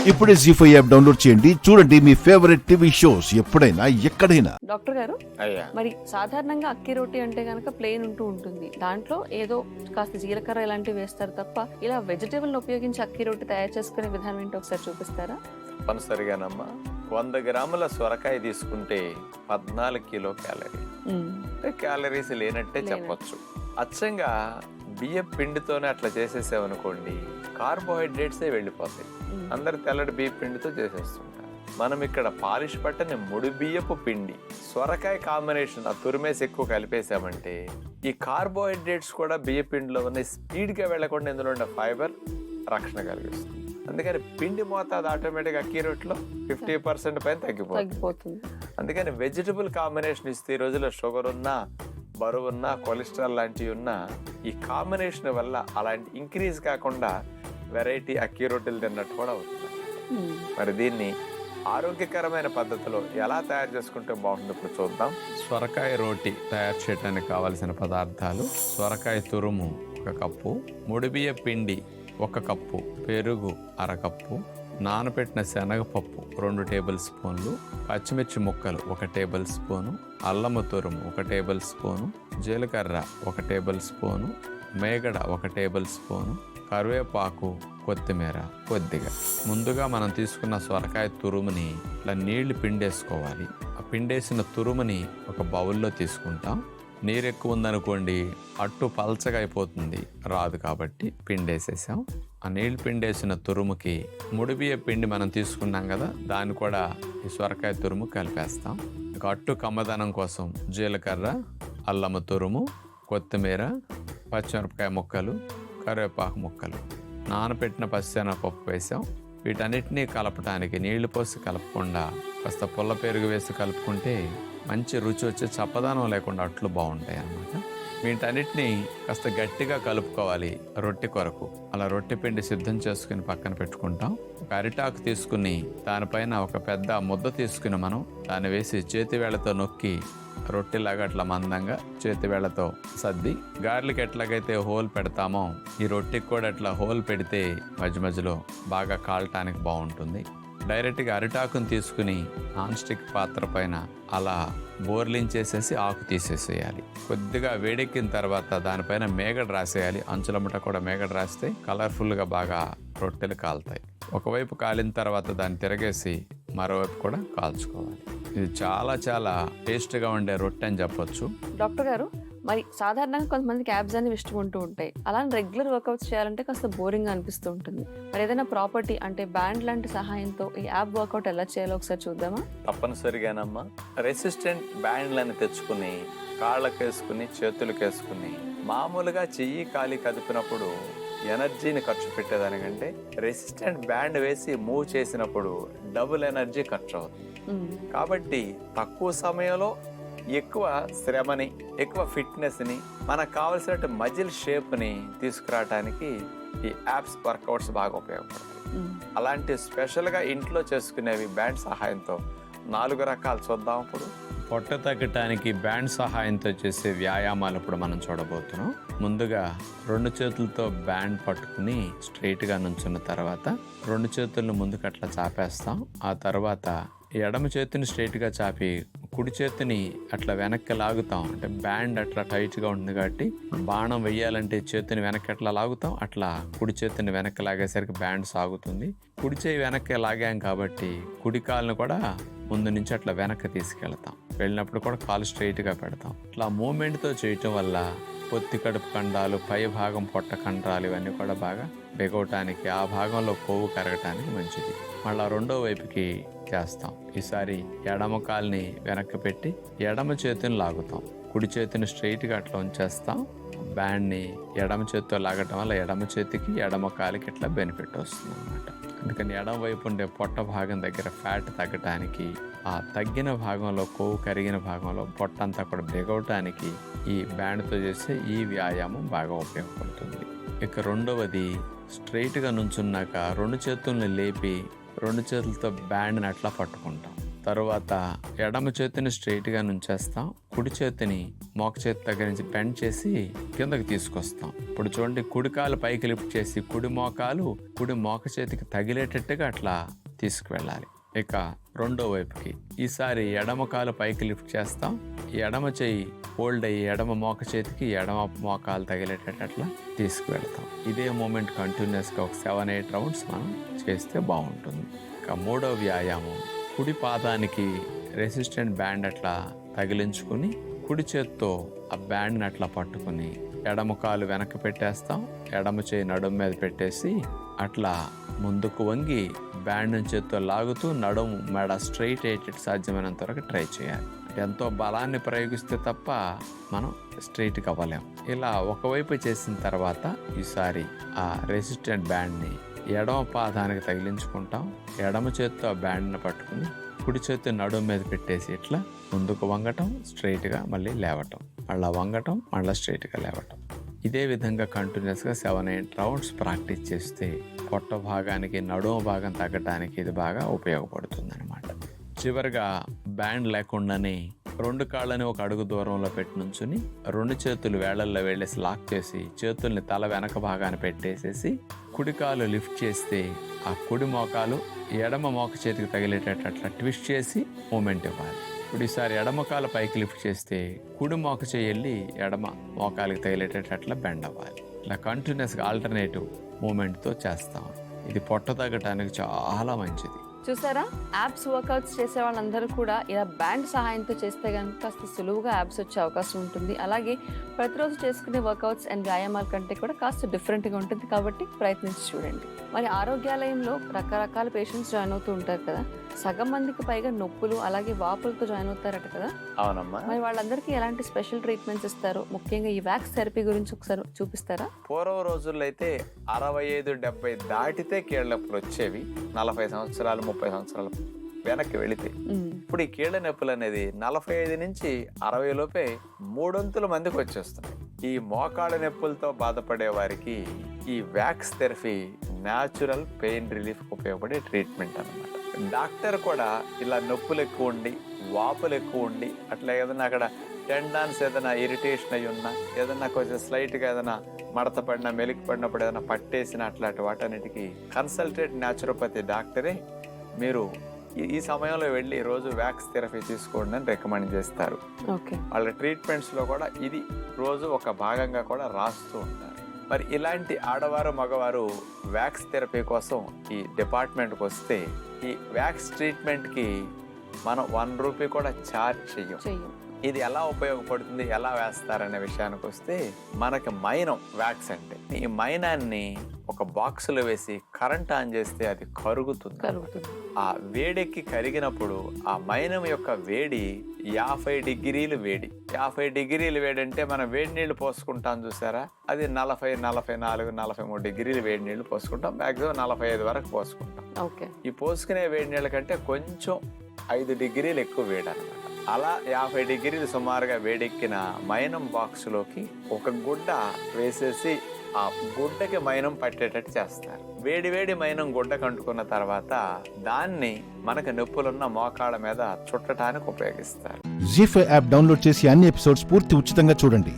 ఇప్పుడే జీ5 app download చేయండి. చూడండి మీ ఫేవరెట్ టీవీ షోస్ ఎప్పుడైనా ఎక్కడైనా. డాక్టర్ గారు, మరి సాధారణంగా అక్కి రోటీ అంటే గనక ప్లెయిన్ ఉంటుంది. దాంట్లో ఏదో కాస్త జీలకర్ర ఇలాంటివి వేస్తారు తప్ప ఇలా వెజిటేబుల్ ఉపయోగించి అక్కి రోటీ తయారు చేసుకునే విధానం ఏంటో ఒకసారి చూపిస్తారా? తప్పనిసరిగానమ్మా. 100 గ్రాముల సొరకాయ తీసుకుంటే 14 కిలో క్యాలరీ. క్యాలరీస్ లేనట్టే చెప్పొచ్చు. అచ్చంగా బియ్య పిండితోనే అట్లా చేసేసామనుకోండి, కార్బోహైడ్రేట్సే వెళ్ళిపోతాయి. అందరు తెల్లటి బియ్య పిండితో చేసేస్తుంటారు. మనం ఇక్కడ పాలిష్ పట్టని ముడి బియ్యపు పిండి సొరకాయ కాంబినేషన్ ఆ తురిమేసి ఎక్కువ కలిపేసామంటే ఈ కార్బోహైడ్రేట్స్ కూడా బియ్య పిండిలో ఉన్న స్పీడ్గా వెళ్లకుండా ఇందులో ఉన్న ఫైబర్ రక్షణ కలిగిస్తుంది. అందుకని పిండి మోతాదు ఆటోమేటిక్గా అక్కి రొట్టెలో 50% పైన తగ్గిపోతుంది. అందుకని వెజిటబుల్ కాంబినేషన్ ఇస్తే ఈ రోజుల్లో షుగర్ ఉన్నా, బరువు ఉన్నా, కొలెస్ట్రాల్ లాంటివి ఉన్నా ఈ కాంబినేషన్ వల్ల అలాంటి ఇంక్రీజ్ కాకుండా వెరైటీ అక్కి రొట్టెలు తిన్నట్టు కూడా అవుతుంది. మరి దీన్ని ఆరోగ్యకరమైన పద్ధతిలో ఎలా తయారు చేసుకుంటే బాగుంటుంది ఇప్పుడు చూద్దాం. సొరకాయ రోటి తయారు చేయడానికి కావలసిన పదార్థాలు: సొరకాయ తురుము 1 కప్పు, ముడిబియ్య పిండి 1 కప్పు, పెరుగు 1/2 కప్పు, నానబెట్టిన శనగపప్పు 2 టేబుల్ స్పూన్లు, పచ్చిమిర్చి ముక్కలు 1 టేబుల్ స్పూను, అల్లము తురుము 1 టేబుల్ స్పూను, జీలకర్ర 1 టేబుల్ స్పూను, మేగడ 1 టేబుల్ స్పూను, కరివేపాకు, కొత్తిమీర కొద్దిగా. ముందుగా మనం తీసుకున్న సొరకాయ తురుముని ఇట్లా నీళ్లు పిండేసుకోవాలి. ఆ పిండేసిన తురుముని ఒక బౌల్లో తీసుకుంటాం. నీరు ఎక్కువ ఉందనుకోండి, అట్టు పల్చగా అయిపోతుంది, రాదు, కాబట్టి పిండేసేసాం. ఆ నీళ్ళు పిండేసిన తురుముకి ముడిబియ్య పిండి మనం తీసుకున్నాం కదా, దాన్ని కూడా ఈ సొరకాయ తురుము కలిపేస్తాం. ఇక అట్టు కమ్మదనం కోసం జీలకర్ర, అల్లము తురుము, కొత్తిమీర, పచ్చిమిరపకాయ ముక్కలు, కరివేపాకు ముక్కలు, నానబెట్టిన పచ్చెనగపప్పు వేసాం. వీటన్నిటినీ కలపడానికి నీళ్లు పోసి కలపకుండా కాస్త పుల్ల పెరుగు వేసి కలుపుకుంటే మంచి రుచి వచ్చి చప్పదనం లేకుండా అట్లు బాగుంటాయి అన్నమాట. వీటన్నిటినీ కాస్త గట్టిగా కలుపుకోవాలి రొట్టె కొరకు. అలా రొట్టె పిండి సిద్ధం చేసుకుని పక్కన పెట్టుకుంటాం. ఒక అరిటాకు తీసుకుని దానిపైన ఒక పెద్ద ముద్ద తీసుకుని మనం దాన్ని వేసి చేతివేళ్లతో నొక్కి రొట్టెలాగా అట్లా మందంగా చేతివేళ్లతో సర్ది, గారెలకి ఎట్లాగైతే హోల్ పెడతామో ఈ రొట్టెకి కూడా అట్లా హోల్ పెడితే మధ్య మధ్యలో బాగా కాలటానికి బాగుంటుంది. డైరెక్ట్గా అరిటాకుని తీసుకుని నాన్ స్టిక్ పాత్ర పైన అలా బోర్లించేసేసి ఆకు తీసేసేయాలి. కొద్దిగా వేడెక్కిన తర్వాత దానిపైన మేగడ రాసేయాలి. అంచులమ్మట కూడా మేగడ రాస్తే కలర్ఫుల్గా బాగా రొట్టెలు కాలుతాయి. ఒకవైపు కాలిన తర్వాత దాన్ని తిరగేసి మరోవైపు కూడా కాల్చుకోవాలి. ఇది చాలా చాలా టేస్ట్గా ఉండే రొట్టె అని చెప్పొచ్చు. డాక్టర్ గారు, మరి సాధారణంగా కొంతమందికి యాబ్స్ అనేవి ఇష్టం ఉంటూ ఉంటాయి. అలానే రెగ్యులర్ వర్కౌట్స్ చేయాలంటే కాస్త బోరింగ్ అనిపిస్తూ ఉంటుంది. మరి ఏదైనా ప్రాపర్టీ అంటే బ్యాండ్ లాంటి సహాయంతో ఈ యాప్ వర్కౌట్ ఎలా చేయాలో ఒకసారి చూద్దామా? తప్పనిసరిగానమ్మా. రెసిస్టెంట్ బ్యాండ్లను తెచ్చుకుని కాళ్ళకు వేసుకుని చేతులకు వేసుకుని మామూలుగా చెయ్యి కాలి కదిపినప్పుడు ఎనర్జీని ఖర్చు పెట్టేదానికంటే రెసిస్టెంట్ బ్యాండ్ వేసి మూవ్ చేసినప్పుడు డబుల్ ఎనర్జీ ఖర్చు అవుతుంది. కాబట్టి తక్కువ సమయంలో ఎక్కువ శ్రమని, ఎక్కువ ఫిట్నెస్ని, మనకు కావలసినట్టు మజిల్ షేప్ని తీసుకురావడానికి ఈ యాప్స్ వర్కౌట్స్ బాగా ఉపయోగపడతాయి. అలాంటి స్పెషల్గా ఇంట్లో చేసుకునేవి బ్యాండ్ సహాయంతో 4 రకాలు చూద్దాం. ఇప్పుడు పొట్ట తగ్గటానికి బ్యాండ్ సహాయంతో చేసే వ్యాయామాలు ఇప్పుడు మనం చూడబోతున్నాం. ముందుగా 2 చేతులతో బ్యాండ్ పట్టుకుని స్ట్రైట్గా నుంచున్న తర్వాత 2 చేతులను ముందుకు అట్లా చాపేస్తాం. ఆ తర్వాత ఎడమ చేతిని స్ట్రైట్గా చాపి కుడి చేతిని అట్లా వెనక్కి లాగుతాం. అంటే బ్యాండ్ అట్లా టైట్గా ఉంటుంది కాబట్టి బాణం వెయ్యాలంటే చేతిని వెనక్కి ఎట్లా లాగుతాం, అట్లా కుడి చేతిని వెనక్కి లాగేసరికి బ్యాండ్ సాగుతుంది. కుడి చేయి వెనక్కి లాగాం కాబట్టి కుడి కాలును కూడా ముందు నుంచి అట్లా వెనక్కి తీసుకెళ్తాం. వెళ్ళినప్పుడు కూడా కాలు స్ట్రైట్గా పెడతాం. ఇట్లా మూమెంట్తో చేయటం వల్ల పొత్తి కడుపు కండాలు, పై భాగం పొట్ట కండరాలు ఇవన్నీ కూడా బాగా బిగవటానికి, ఆ భాగంలో కొవ్వు కరగటానికి మంచిది. మళ్ళీ రెండో వైపుకి చేస్తాం. ఈసారి ఎడమ కాలుని వెనక్కి పెట్టి ఎడమ చేతిని లాగుతాం. కుడి చేతిని స్ట్రైట్గా అట్లా ఉంచేస్తాం. బ్యాండ్ని ఎడమ చేతితో లాగటం వల్ల ఎడమ చేతికి ఎడమ కాలికి ఇట్లా బెనిఫిట్ వస్తుంది అన్నమాట. అందుకని ఎడమ వైపు ఉండే పొట్ట భాగం దగ్గర ఫ్యాట్ తగ్గటానికి, ఆ తగ్గిన భాగంలో కొవ్వు కరిగిన భాగంలో పొట్టంతా కూడా బిగవటానికి ఈ బ్యాండ్తో చేసే ఈ వ్యాయామం బాగా ఉపయోగపడుతుంది. ఇక రెండవది, స్ట్రైట్గా నుంచున్నాక 2 చేతుల్ని లేపి 2 చేతులతో బ్యాండ్ని అట్లా పట్టుకుంటాం. తరువాత ఎడమ చేతిని స్ట్రైట్గా నుంచేస్తాం. కుడి చేతిని మోక చేతి దగ్గర నుంచి బెండ్ చేసి కిందకి తీసుకొస్తాం. ఇప్పుడు చూడండి, కుడి కాలు పైకి లిఫ్ట్ చేసి కుడి మోక చేతికి తగిలేటట్టుగా అట్లా తీసుకువెళ్ళాలి. ఇక రెండో వైపుకి ఈసారి ఎడమ కాలు పైకి లిఫ్ట్ చేస్తాం. ఎడమ చెయ్యి హోల్డ్ అయ్యి ఎడమ మోక చేతికి ఎడమ మోకాలు తగిలేటట్టు అట్లా తీసుకువెళ్తాం. ఇదే మూమెంట్ కంటిన్యూస్గా ఒక 7-8 రౌండ్స్ మనం చేస్తే బాగుంటుంది. ఇక మూడో వ్యాయామం, కుడి పాదానికి రెసిస్టెంట్ బ్యాండ్ అట్లా తగిలించుకుని కుడి చేత్తో ఆ బ్యాండ్ని అట్లా పట్టుకుని ఎడమ కాలు వెనక్కి పెట్టేస్తాం. ఎడమ చేయి నడుము మీద పెట్టేసి అట్లా ముందుకు వంగి బ్యాండ్ చేత్తో లాగుతూ నడుము మెడ స్ట్రైట్ అయ్యేటట్టు సాధ్యమైనంత వరకు ట్రై చేయాలి. ఎంతో బలాన్ని ప్రయోగిస్తే తప్ప మనం స్ట్రైట్గా అవ్వలేం. ఇలా ఒకవైపు చేసిన తర్వాత ఈసారి ఆ రెసిస్టెంట్ బ్యాండ్ని ఎడమ పాదానికి తగిలించుకుంటాం. ఎడమ చేత్తో ఆ బ్యాండ్ని పట్టుకుని కుడి చేతి నడుము మీద పెట్టేసి ఇట్లా ముందుకు వంగటం, స్ట్రైట్గా మళ్ళీ లేవటం, మళ్ళీ వంగటం, మళ్ళీ స్ట్రైట్గా లేవటం. ఇదే విధంగా కంటిన్యూస్గా 7-8 రౌండ్స్ ప్రాక్టీస్ చేస్తే పొట్ట భాగానికి నడుము భాగం తగ్గడానికి ఇది బాగా ఉపయోగపడుతుంది అనమాట. చివరిగా బ్యాండ్ లేకుండానే 2 కాళ్ళని ఒక అడుగు దూరంలో పెట్టి నుంచుని 2 చేతులు వేళ్లల్లో వెళ్ళేసి లాక్ చేసి చేతుల్ని తల వెనక భాగాన్ని పెట్టేసేసి కుడి కాలు లిఫ్ట్ చేస్తే ఆ కుడి మోకాలు ఎడమ మోక చేతికి తగిలేటట్టు అట్లా ట్విస్ట్ చేసి మూమెంట్ ఇవ్వాలి. ఇప్పుడు ఈసారి ఎడమ కాలు పైకి లిఫ్ట్ చేస్తే కుడి మోక చేయి ఎడమ మోకాలికి తగిలేటట్టు అట్లా బెండ్ అవ్వాలి. ఇలా కంటిన్యూస్గా ఆల్టర్నేటివ్ మూమెంట్తో చేస్తాం. ఇది పొట్ట తగ్గటానికి చాలా మంచిది. చూసారా, యాప్స్ వర్కౌట్స్ చేసే వాళ్ళందరూ కూడా ఇలా బ్యాండ్ సహాయంతో చేస్తే కనుక కాస్త సులువుగా యాప్స్ వచ్చే అవకాశం ఉంటుంది. అలాగే ప్రతిరోజు చేసుకునే వర్కౌట్స్ అండ్ వ్యాయామాల కంటే కూడా కాస్త డిఫరెంట్గా ఉంటుంది. కాబట్టి ప్రయత్నించి చూడండి. మరి ఆరోగ్యాలయంలో రకరకాల పేషెంట్స్ జాయిన్ అవుతూ ఉంటారు కదా, సగం మందికి పైగా నొప్పులు అలాగే వాపులతో జాయిన్ అవుతారట కదా. అవునమ్మా. మరి వాళ్ళందరికీ ఎలాంటి స్పెషల్ ట్రీట్మెంట్స్ ఇస్తారు? ముఖ్యంగా ఈ వ్యాక్స్ థెరపీ గురించి ఒకసారి చూపిస్తారా? పూర్వ రోజుల్లో అయితే 65-70 దాటితే కీళ్ళ నొప్పులు వచ్చేవి. 40 సంవత్సరాలు 30 సంవత్సరాలు వెనక్కి వెళితే ఇప్పుడు ఈ కీళ్ళ నొప్పులు అనేది 45 నుంచి 60 లోపే 3/4 మందికి వచ్చేస్తున్నాయి. ఈ మోకాళ్ళ నొప్పులతో బాధపడే వారికి ఈ wax therapy natural pain relief ఉపయోగపడే ట్రీట్మెంట్ అన్నమాట. డాక్టర్ కూడా ఇలా నొప్పులు ఎక్కువ ఉండి వాపులు ఎక్కువ ఉండి అట్లా ఏదైనా అక్కడ టెండాన్స్ ఏదైనా ఇరిటేషన్ అయి ఉన్నా, ఏదైనా కొంచెం స్లైట్గా ఏదైనా మడత పడినా, మెలికి పడినప్పుడు ఏదైనా పట్టేసిన అట్లాంటి వాటన్నిటికీ కన్సల్టేట్ న్యాచురోపతి డాక్టరే మీరు ఈ సమయంలో వెళ్ళి రోజు వ్యాక్స్ థెరపీ తీసుకోండి అని రికమెండ్ చేస్తారు. వాళ్ళ ట్రీట్మెంట్స్లో కూడా ఇది రోజు ఒక భాగంగా కూడా రాస్తూ ఉంటారు. మరి ఇలాంటి ఆడవారు మగవారు వ్యాక్స్ థెరపీ కోసం ఈ డిపార్ట్మెంట్కి వస్తే ఈ వ్యాక్స్ ట్రీట్మెంట్కి మనం 1 రూపీ కూడా ఛార్జ్ చెయ్యం. ఇది ఎలా ఉపయోగపడుతుంది, ఎలా వేస్తారనే విషయానికి వస్తే మనకి మైనం వ్యాక్స్ అంటే ఈ మైనాన్ని ఒక బాక్సులో వేసి కరెంట్ ఆన్ చేస్తే అది కరుగుతుంది. ఆ వేడెక్కి కరిగినప్పుడు ఆ మైనం యొక్క వేడి 50 డిగ్రీలు వేడి. 50 డిగ్రీలు వేడి అంటే మనం వేడి నీళ్లు పోసుకుంటాం చూసారా, అది 40, 44, 43 డిగ్రీలు వేడి నీళ్లు పోసుకుంటాం. మాక్సిమం 45 వరకు పోసుకుంటాం. ఈ పోసుకునే వేడి నీళ్ళ కంటే కొంచెం 5 డిగ్రీలు ఎక్కువ వేడి అన్నమాట. అలా 50 డిగ్రీలు సుమారుగా వేడెక్కిన మైనం బాక్సులోకి ఒక గుడ్డ వేసేసి ఆ గుడ్డకి మైనం పట్టేటట్టు చేస్తారు. వేడి మైనం గుడ్డకు అంటుకున్న తర్వాత దాన్ని మనకు నొప్పులున్న మోకాళ్ళ మీద చుట్టడానికి ఉపయోగిస్తారు. జీ5 యాప్ డౌన్లోడ్ చేసి అన్ని ఎపిసోడ్స్ పూర్తి ఉచితంగా చూడండి.